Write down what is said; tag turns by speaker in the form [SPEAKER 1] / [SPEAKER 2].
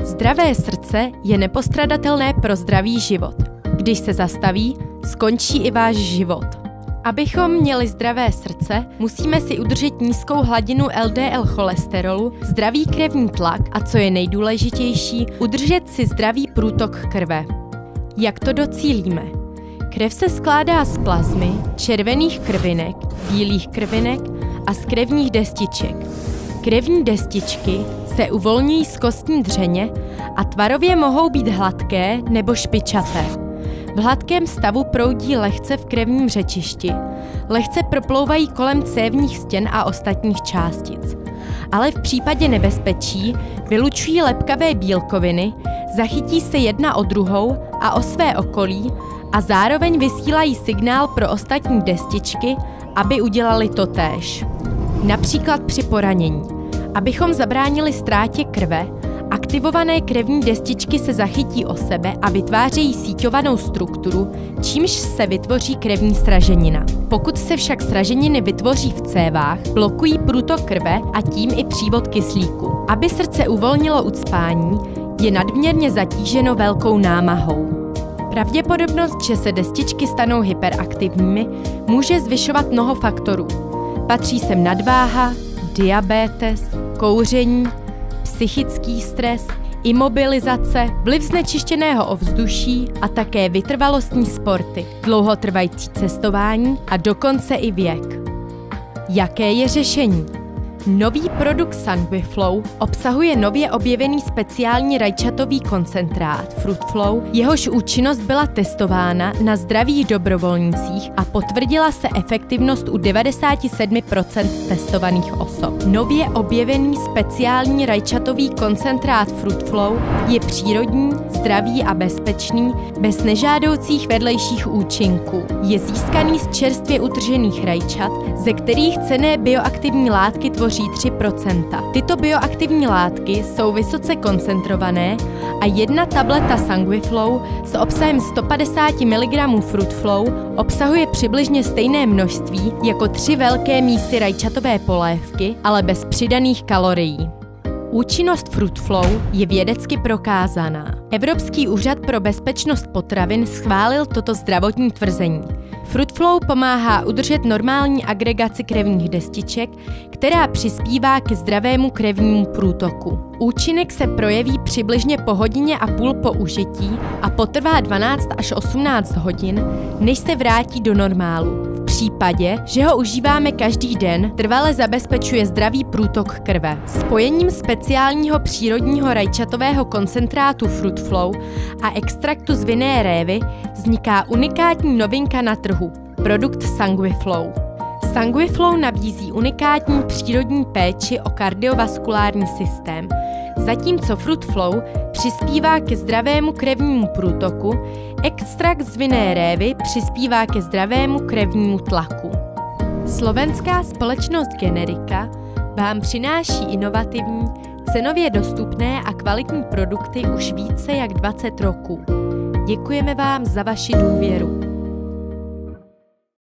[SPEAKER 1] Zdravé srdce je nepostradatelné pro zdravý život. Když se zastaví, skončí i váš život. Abychom měli zdravé srdce, musíme si udržet nízkou hladinu LDL cholesterolu, zdravý krevní tlak a co je nejdůležitější, udržet si zdravý průtok krve. Jak to docílíme? Krev se skládá z plazmy, červených krvinek, bílých krvinek a z krevních destiček. Krevní destičky se uvolňují z kostní dřeně a tvarově mohou být hladké nebo špičaté. V hladkém stavu proudí lehce v krevním řečišti, lehce proplouvají kolem cévních stěn a ostatních částic. Ale v případě nebezpečí vylučují lepkavé bílkoviny, zachytí se jedna o druhou a o své okolí a zároveň vysílají signál pro ostatní destičky, aby udělali totéž. Například při poranění. Abychom zabránili ztrátě krve, aktivované krevní destičky se zachytí o sebe a vytvářejí síťovanou strukturu, čímž se vytvoří krevní sraženina. Pokud se však sraženiny vytvoří v cévách, blokují průtok krve a tím i přívod kyslíku. Aby srdce uvolnilo ucpání, je nadměrně zatíženo velkou námahou. Pravděpodobnost, že se destičky stanou hyperaktivními, může zvyšovat mnoho faktorů. Patří sem nadváha, diabetes, kouření, psychický stres, imobilizace, vliv znečištěného ovzduší a také vytrvalostní sporty, dlouhotrvající cestování a dokonce i věk. Jaké je řešení? Nový produkt Sanguiflow obsahuje nově objevený speciální rajčatový koncentrát FruitFlow, jehož účinnost byla testována na zdravých dobrovolnících a potvrdila se efektivnost u 97% testovaných osob. Nově objevený speciální rajčatový koncentrát FruitFlow je přírodní, zdravý a bezpečný, bez nežádoucích vedlejších účinků. Je získaný z čerstvě utržených rajčat, ze kterých cenné bioaktivní látky tvoří 3%. Tyto bioaktivní látky jsou vysoce koncentrované a jedna tableta Sanguiflow s obsahem 150 mg FruitFlow obsahuje přibližně stejné množství jako 3 velké mísy rajčatové polévky, ale bez přidaných kalorií. Účinnost FruitFlow je vědecky prokázaná. Evropský úřad pro bezpečnost potravin schválil toto zdravotní tvrzení. FruitFlow pomáhá udržet normální agregaci krevních destiček, která přispívá ke zdravému krevnímu průtoku. Účinek se projeví přibližně po hodině a půl po užití a potrvá 12 až 18 hodin, než se vrátí do normálu. V případě, že ho užíváme každý den, trvale zabezpečuje zdravý průtok krve. Spojením speciálního přírodního rajčatového koncentrátu FruitFlow a extraktu z vinné révy vzniká unikátní novinka na trhu – produkt Sanguiflow. Sanguiflow nabízí unikátní přírodní péči o kardiovaskulární systém, zatímco FruitFlow přispívá ke zdravému krevnímu průtoku, extrakt z vinné révy přispívá ke zdravému krevnímu tlaku. Slovenská společnost Generika vám přináší inovativní, cenově dostupné a kvalitní produkty už více jak 20 roků. Děkujeme vám za vaši důvěru.